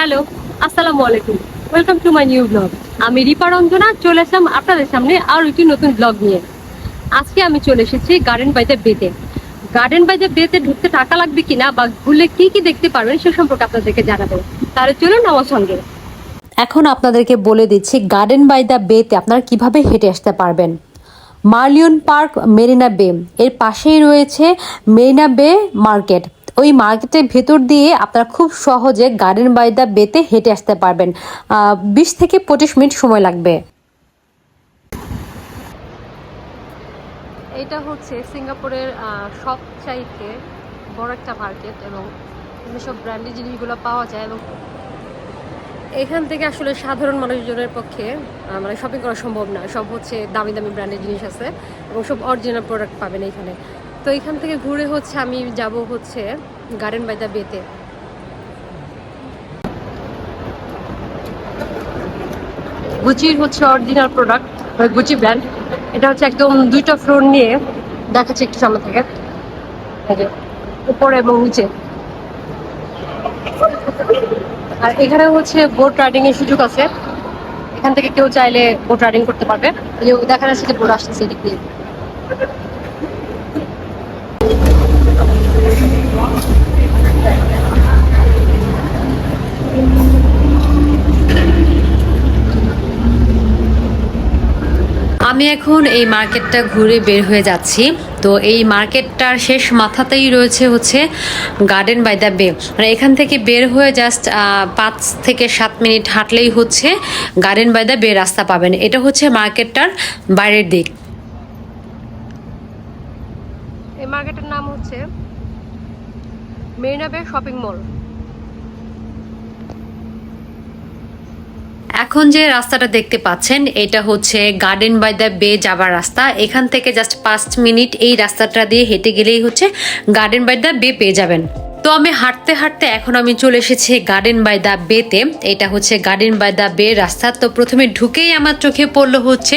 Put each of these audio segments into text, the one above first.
Hello, আসসালামু আলাইকুম। Welcome to my new blog. আমি রিপা রঞ্জনা চলে আসলাম আপনাদের সামনে আরও একটি নতুন ব্লগ নিয়ে। আজকে আমি চলে এসেছি গার্ডেন বাই দ্য বেতে। গার্ডেন বাই দ্য বেতে ঢুকতে টাকা লাগবে কিনা বা ঘুরলে কি কি দেখতে পারবেন সে সম্পর্কে আপনাদেরকে জানাবো। তাহলে চলুন আমার সঙ্গে। এখন আপনাদেরকে বলে দিচ্ছি গার্ডেন বাই দ্য বেতে আপনারা কিভাবে হেঁটে আসতে পারবেন। মার্লিয়ন পার্ক, মেরিনা বে এর পাশেই রয়েছে মেরিনা বে মার্কেট। ওই মার্কেটের ভেতর দিয়ে আপনারা খুব সহজে গার্ডেন বাই দ্য বেতে হেঁটে আসতে পারবেন। 20 থেকে 25 মিনিট সময় লাগবে। এটা হচ্ছে সিঙ্গাপুরের সবচাইতে বড় একটা মার্কেট এবং সব ব্র্যান্ডেড জিনিসগুলো পাওয়া যায় এবং এখান থেকে আসলে সাধারণ মানুষজনের পক্ষে মানে শপিং করা সম্ভব না। সব হচ্ছে দামি দামি ব্র্যান্ডের জিনিস আছে এবং সব অরিজিনাল প্রোডাক্ট পাবেন এখানে। তো এখান থেকে ঘুরে হচ্ছে আমি যাব হচ্ছে গার্ডেন বাই দ্য বেতে। গুচির হচ্ছে অরিজিনাল প্রোডাক্ট, গুচি ব্র্যান্ড। এটা হচ্ছে একদম দুইটা ফ্লোর নিয়ে দেখাচ্ছে একটু সামনে থেকে, উপরে এবং নিচে। আর এখানে হচ্ছে বোট রাইডিং এর সুযোগ আছে। এখান থেকে কেউ চাইলে বোট রাইডিং করতে পারবে। দেখা যাচ্ছে যে বোট আসতেছে এদিক দিয়ে। আমি এখন এই মার্কেটটা ঘুরে বের হয়ে যাচ্ছি। তো এই মার্কেটটার শেষ মাথাতেই রয়েছে হচ্ছে গার্ডেন বাই দ্য বে। মানে এখান থেকে বের হয়ে জাস্ট 5 থেকে 7 মিনিট হাঁটলেই হচ্ছে গার্ডেন বাই দ্য বে রাস্তা পাবেন। এটা হচ্ছে মার্কেটটার বাইরের দিক। এই মার্কেটের নাম হচ্ছে মেরিনা বে শপিং মল। এখন যে রাস্তাটা দেখতে পাচ্ছেন এটা হচ্ছে গার্ডেন বাই দ্য বে যাবার রাস্তা। এখান থেকে জাস্ট 5 মিনিট এই রাস্তাটা দিয়ে হেঁটে গেলেই হচ্ছে গার্ডেন বাই দ্য বে পেয়ে যাবেন। তো আমি হাঁটতে হাঁটতে এখন আমি চলে এসেছি গার্ডেন বাই দ্য বেতে। এটা হচ্ছে গার্ডেন বাই দ্য বে রাস্তা। তো প্রথমে ঢুকেই আমার চোখে পড়লো হচ্ছে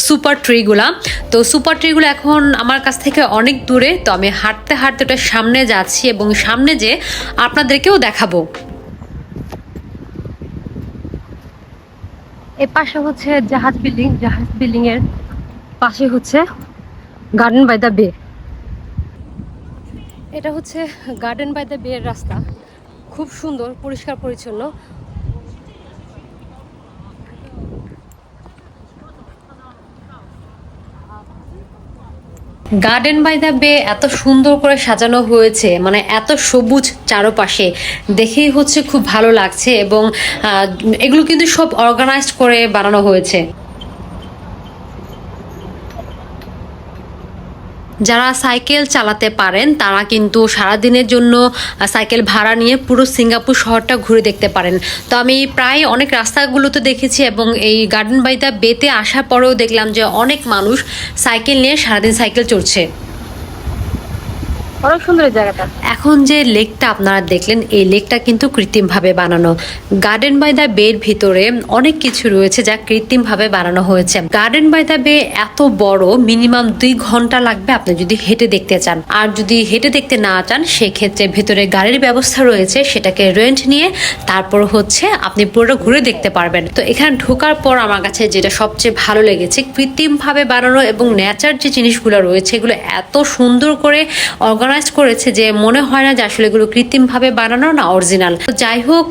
সুপার ট্রিগুলা। তো সুপার ট্রিগুলো এখন আমার কাছ থেকে অনেক দূরে। তো আমি হাঁটতে হাঁটতে ওটা সামনে যাচ্ছি এবং সামনে যে আপনাদেরকেও দেখাবো। এর পাশে হচ্ছে জাহাজ বিল্ডিং এর পাশে হচ্ছে গার্ডেন বাই দ্য বে। এটা হচ্ছে গার্ডেন বাই দ্য বে এর রাস্তা। খুব সুন্দর, পরিষ্কার পরিচ্ছন্ন। গার্ডেন বাই দ্য বে এত সুন্দর করে সাজানো হয়েছে, মানে এত সবুজ চারপাশে, দেখেই হচ্ছে খুব ভালো লাগছে এবং এগুলো কিন্তু সব অর্গানাইজড করে বানানো হয়েছে। যারা সাইকেল চালাতে পারেন তারা কিন্তু সারাদিনের জন্য সাইকেল ভাড়া নিয়ে পুরো সিঙ্গাপুর শহরটা ঘুরে দেখতে পারেন। তো আমি প্রায় অনেক রাস্তাগুলোতে দেখেছি এবং এই গার্ডেন বাই দ্য বেতে আসার পরেও দেখলাম যে অনেক মানুষ সাইকেল নিয়ে সারাদিন সাইকেল চড়ছে। অনেক সুন্দর জায়গাটা। এখন যে লেকটা আপনারা দেখলেন এই লেকটা কিন্তু কৃত্রিমভাবে বানানো। গার্ডেন বাই দ্য বে এর ভিতরে অনেক কিছু রয়েছে যা কৃত্রিমভাবে বানানো হয়েছে। গার্ডেন বাই দ্য বে এত বড়, মিনিমাম 2 ঘন্টা লাগবে আপনি যদি হেঁটে দেখতে চান। আর যদি হেঁটে দেখতে না চান সেক্ষেত্রে ভেতরে গাড়ির ব্যবস্থা রয়েছে, সেটাকে রেন্ট নিয়ে তারপর হচ্ছে আপনি পুরোটা ঘুরে দেখতে পারবেন। তো এখানে ঢোকার পর আমার কাছে যেটা সবচেয়ে ভালো লেগেছে, কৃত্রিমভাবে বানানো এবং ন্যাচার যে জিনিসগুলো রয়েছে এগুলো এত সুন্দর করে অর্গানাইজ করেছে যে মনে হয় না যে আসলে এগুলো কৃত্রিমভাবে বানানো না অরিজিনাল। তো যাই হোক,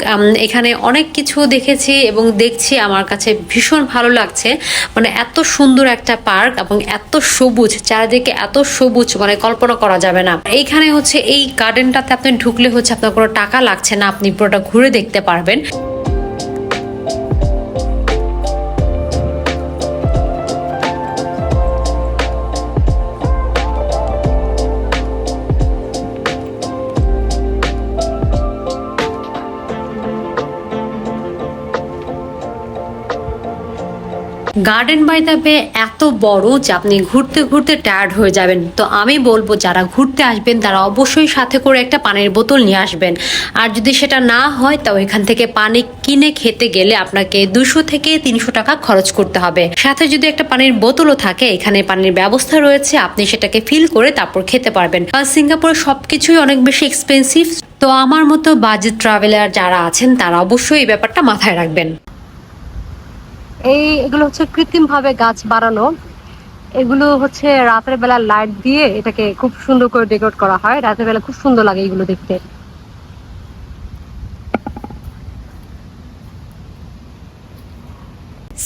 এখানে অনেক কিছু দেখেছি এবং দেখছি, আমার কাছে ভীষণ ভালো লাগছে। মানে এত সুন্দর একটা পার্ক এবং এত সবুজ চারিদিকে, এত সবুজ মানে কল্পনা করা যাবে না। এইখানে হচ্ছে এই গার্ডেনটাতে আপনি ঢুকলে হচ্ছে আপনার কোনো টাকা লাগছে না, আপনি পুরোটা ঘুরে দেখতে পারবেন। গার্ডেন বাই দ্য বে এত বড় যে আপনি ঘুরতে ঘুরতে টায়ার্ড হয়ে যাবেন। তো আমি বলবো যারা ঘুরতে আসবেন তারা অবশ্যই সাথে করে একটা পানির বোতল নিয়ে আসবেন। আর যদি সেটা না হয় তাও এখান থেকে পানি কিনে খেতে গেলে আপনাকে 200 থেকে 300 টাকা খরচ করতে হবে। সাথে যদি একটা পানির বোতলও থাকে, এখানে পানির ব্যবস্থা রয়েছে, আপনি সেটাকে ফিল করে তারপর খেতে পারবেন। আর সিঙ্গাপুরে সবকিছুই অনেক বেশি এক্সপেন্সিভ। তো তো আমার মতো বাজেট ট্রাভেলার যারা আছেন তারা অবশ্যই এই ব্যাপারটা মাথায় রাখবেন। এগুলো হচ্ছে কৃত্রিম ভাবে গাছ বাড়ানো। এগুলো হচ্ছে রাতের বেলা লাইট দিয়ে এটাকে খুব সুন্দর করে ডেকোরেট করা হয়। রাতের বেলা খুব সুন্দর লাগে এগুলো দেখতে।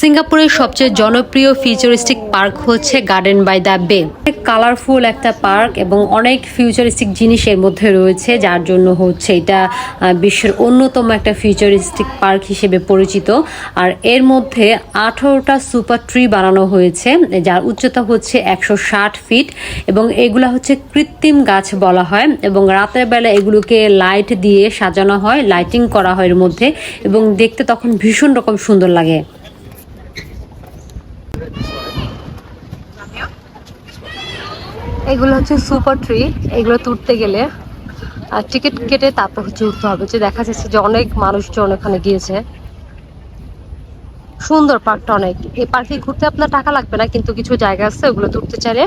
সিঙ্গাপুরের সবচেয়ে জনপ্রিয় ফিউচারিস্টিক পার্ক হচ্ছে গার্ডেন বাই দ্য বে। কালারফুল একটা পার্ক এবং অনেক ফিউচারিস্টিক জিনিস এর মধ্যে রয়েছে, যার জন্য হচ্ছে এটা বিশ্বের অন্যতম একটা ফিউচারিস্টিক পার্ক হিসেবে পরিচিত। আর এর মধ্যে 18টা সুপার ট্রি বানানো হয়েছে, যার উচ্চতা হচ্ছে 160 ফিট এবং এগুলা হচ্ছে কৃত্রিম গাছ বলা হয়। এবং রাতের বেলা এগুলোকে লাইট দিয়ে সাজানো হয়, লাইটিং করা হয় এর মধ্যে, এবং দেখতে তখন ভীষণ রকম সুন্দর লাগে। এগুলো হচ্ছে সুপার ট্রি। এগুলো তুলতে গেলে টিকিট কেটে তারপর হচ্ছে উঠতে হবে। যে দেখা যাচ্ছে যে অনেক মানুষজন ওখানে গিয়েছে। সুন্দর পার্কটা অনেক। এই পার্কে ঘুরতে আপনার টাকা লাগবে না, কিন্তু কিছু জায়গা আছে ওগুলো তুলতে চাইলে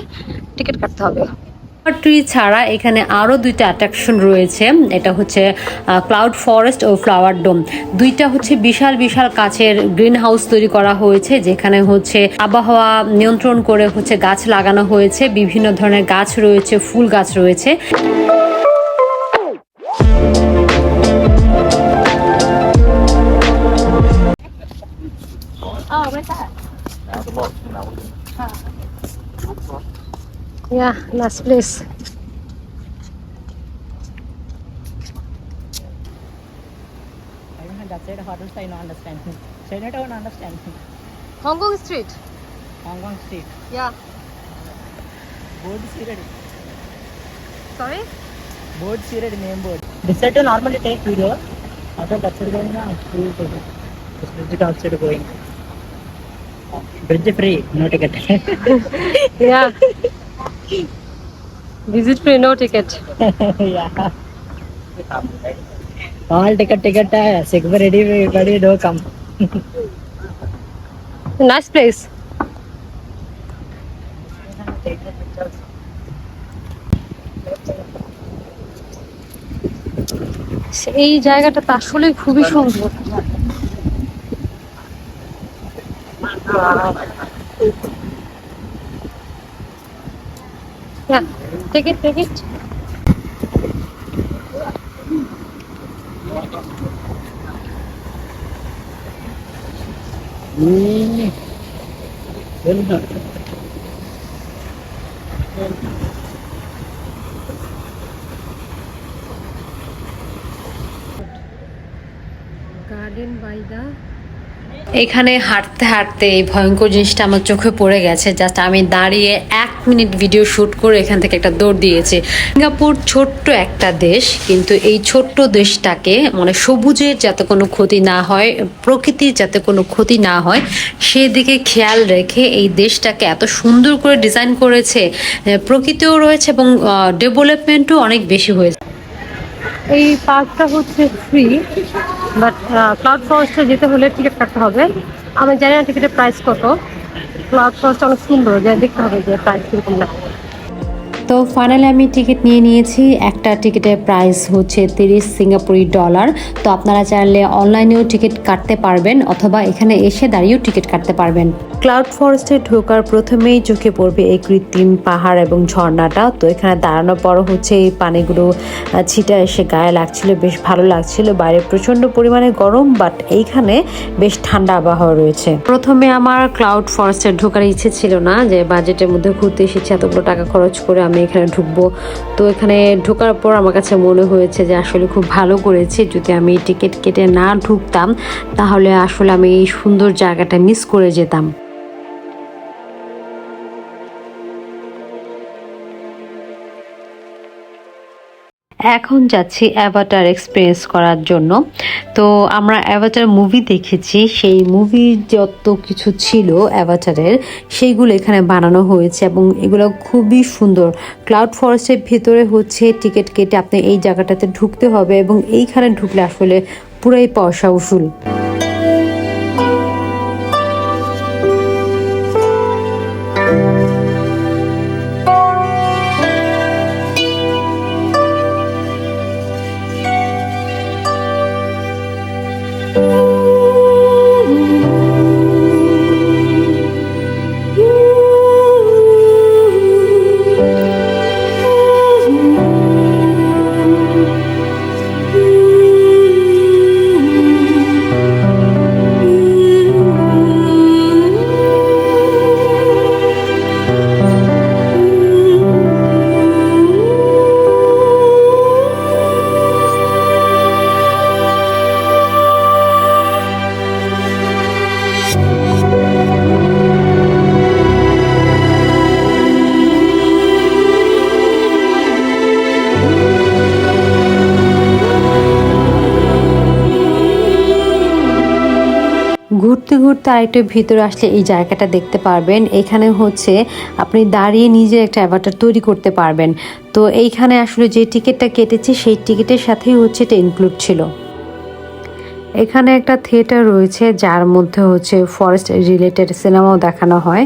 টিকিট কাটতে হবে। ট্রি ছাড়া এখানে আরো দুইটা অ্যাট্রাকশন রয়েছে। এটা হচ্ছে ক্লাউড ফরেস্ট ও ফ্লাওয়ার ডোম। দুইটা হচ্ছে বিশাল বিশাল কাচের গ্রিন হাউস তৈরি করা হয়েছে, যেখানে হচ্ছে আবহাওয়া নিয়ন্ত্রণ করে হচ্ছে গাছ লাগানো হয়েছে। বিভিন্ন ধরনের গাছ রয়েছে, ফুল গাছ রয়েছে। Yeah, nice place. That side hotels I don't understand. Chinatown understand. Hong Kong Street. Hong Kong Street. Yeah. Board seated. Sorry? Board seated name board. This side to normally take video. After that side going now, free to go. This bridge outside going. Bridge free, no ticket. Yeah. Visit free, no ticket. Yeah. All ticket. Security ready do come. Nice place. Take the pictures. এই জায়গাটা তো আসলে খুবই সুন্দর। Yeah, take it. Garden বাই দা। এখানে হাঁটতে হাঁটতে এই ভয়ঙ্কর জিনিসটা আমার চোখে পড়ে গেছে। জাস্ট আমি দাঁড়িয়ে 1 মিনিট ভিডিও শুট করে এখান থেকে একটা দৌড় দিয়েছি। সিঙ্গাপুর ছোট্ট একটা দেশ, কিন্তু এই ছোট্ট দেশটাকে মানে সবুজের যাতে কোনো ক্ষতি না হয়, প্রকৃতির যাতে কোনো ক্ষতি না হয়, সেদিকে খেয়াল রেখে এই দেশটাকে এত সুন্দর করে ডিজাইন করেছে। প্রকৃতিও রয়েছে এবং ডেভেলপমেন্টও অনেক বেশি হয়েছে। এই পার্কটা হচ্ছে ফ্রি, বাট ক্লাউড ফরেস্টে যেতে হলে টিকিট কাটতে হবে। আমি জানি না টিকিটের প্রাইস কত। ক্লাউড ফরেস্ট অনেক সুন্দর, যা দেখতে হবে যে প্রাইস কিরকম লাগে। তো ফাইনালি আমি টিকিট নিয়ে নিয়েছি। একটা টিকিটের প্রাইস হচ্ছে 30 সিঙ্গাপুরি ডলার। তো আপনারা চাইলে অনলাইনেও টিকিট কাটতে পারবেন অথবা এখানে এসে দাঁড়িয়েও টিকিট কাটতে পারবেন। ক্লাউড ফরেস্টে ঢোকার প্রথমেই চোখে পড়বে এই কৃত্রিম পাহাড় এবং ঝর্ণাটা। তো এখানে দাঁড়ানোর পর হচ্ছে এই পানিগুলো ছিটা এসে গায়ে লাগছিল, বেশ ভালো লাগছিল। বাইরে প্রচণ্ড পরিমাণে গরম, বাট এইখানে বেশ ঠান্ডা আবহাওয়া রয়েছে। প্রথমে আমার ক্লাউড ফরেস্টে ঢোকার ইচ্ছে ছিল না, যে বাজেটের মধ্যে ঘুরতে এসেছি, এতগুলো টাকা খরচ করে আমি এখানে ঢুকবো। তো এখানে ঢোকার পর আমার কাছে মনে হয়েছে যে আসলে খুব ভালো করেছি। যদি আমি টিকিট কেটে না ঢুকতাম তাহলে আসলে আমি এই সুন্দর জায়গাটা মিস করে যেতাম। এখন যাচ্ছি অ্যাভাটার এক্সপিরিয়েন্স করার জন্য। তো আমরা অ্যাভাটার মুভি দেখেছি, সেই মুভির যত কিছু ছিল অ্যাভাটারের সেইগুলো এখানে বানানো হয়েছে এবং এগুলো খুবই সুন্দর। ক্লাউড ফরেস্টের ভিতরে হচ্ছে টিকিট কেটে আপনি এই জায়গাটাতে ঢুকতে হবে এবং এইখানে ঢুকলে আসলে পুরাই পয়সা উসুল। ঘুরতে ঘুরতে আরেকটু ভিতরে আসলে এই জায়গাটা দেখতে পারবেন। এখানে হচ্ছে আপনি দাঁড়িয়ে নিজের একটা অ্যাভাটার তৈরি করতে পারবেন। তো এইখানে আসলে যে টিকিটটা কেটেছি সেই টিকিটের সাথেই হচ্ছে এটা ইনক্লুড ছিল। এখানে একটা থিয়েটার রয়েছে যার মধ্যে হচ্ছে ফরেস্ট রিলেটেড সিনেমাও দেখানো হয়।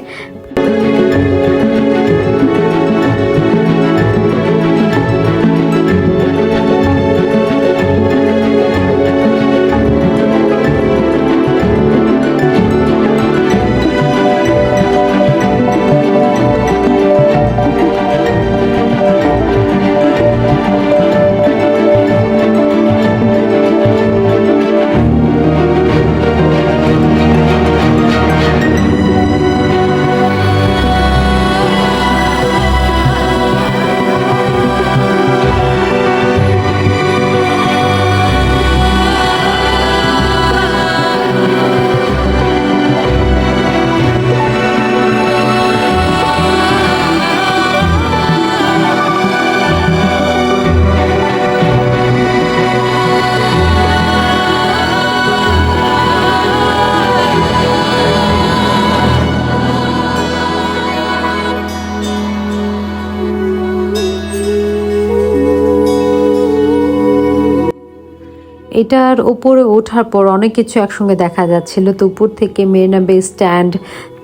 এটার উপরে ওঠার পর অনেক কিছু একসঙ্গে দেখা যাচ্ছিল। তো উপর থেকে মেরিনা বে স্ট্যান্ড,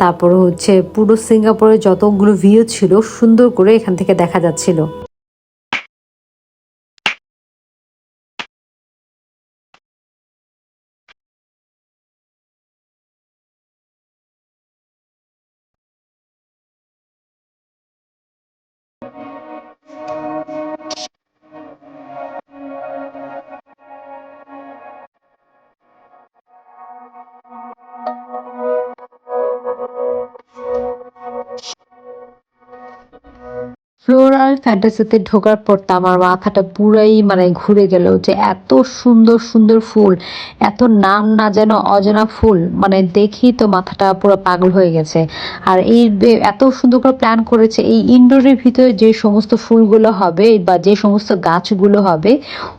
তারপর হচ্ছে পুরো সিঙ্গাপুরের যতগুলো ভিউ ছিল সুন্দর করে এখান থেকে দেখা যাচ্ছিল। ফ্লোরাল ফ্যান্টাসিতে ঢোকার পর তো আমার মাথাটা পুরাই মানে ঘুরে গেল, যে এত সুন্দর সুন্দর ফুল, এত নাম না যেন অজানা ফুল, মানে দেখি তো মাথাটা পুরো পাগল হয়ে গেছে। আর এই এত সুন্দর করে প্ল্যান করেছে, এই ইনডোরের ভিতরে যে সমস্ত ফুলগুলো হবে বা যে সমস্ত গাছগুলো হবে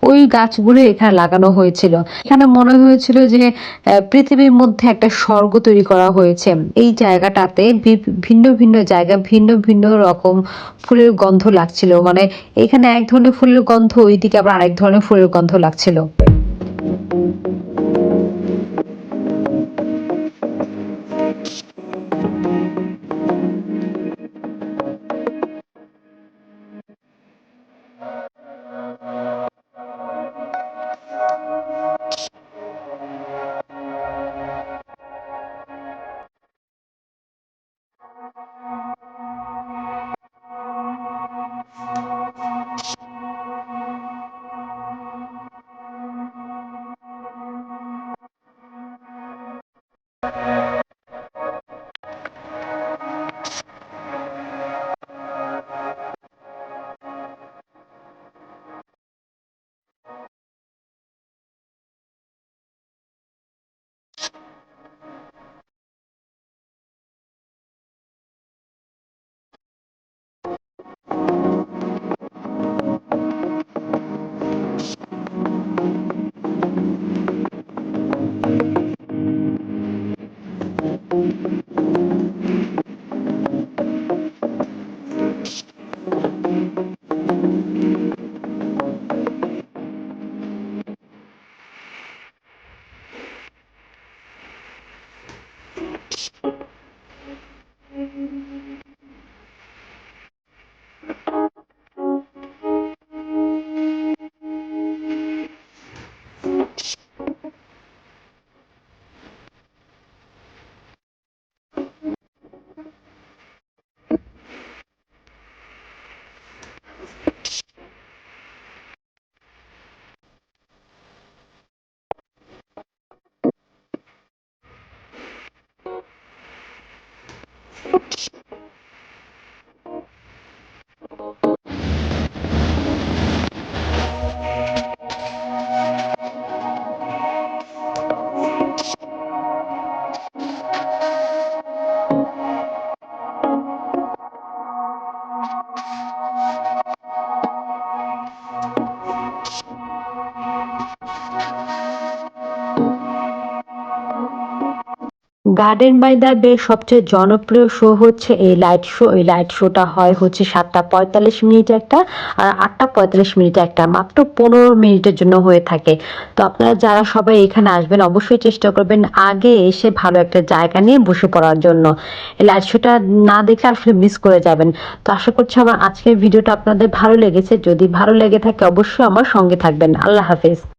ওই গাছগুলো এখানে লাগানো হয়েছিল। এখানে মনে হয়েছিল যে পৃথিবীর মধ্যে একটা স্বর্গ তৈরি করা হয়েছে। এই জায়গাটাতে ভিন্ন ভিন্ন জায়গা, ভিন্ন ভিন্ন রকম ফুলের গন্ধ লাগছিল। মানে এখানে এক ধরনের ফুলের গন্ধ, ওইদিকে আবার আরেক ধরনের ফুলের গন্ধ লাগছিল। গার্ডেন বাই দ্য বে সবচেয়ে জনপ্রিয় শো হচ্ছে এই লাইট শো। এই লাইট শোটা হয় হচ্ছে 7:45 একটা আর 8:45 একটা, মাত্র 15 মিনিটের জন্য হয়ে থাকে। তো আপনারা যারা সবাই এখানে আসবেন অবশ্যই চেষ্টা করবেন আগে এসে ভালো একটা জায়গা নিয়ে বসে পড়ার জন্য। এই লাইট শোটা না দেখলে আসলে মিস করে যাবেন। তো আশা করছি আমার আজকের ভিডিওটা আপনাদের ভালো লেগেছে। যদি ভালো লেগে থাকে অবশ্যই আমার সঙ্গে থাকবেন। আল্লাহ হাফেজ।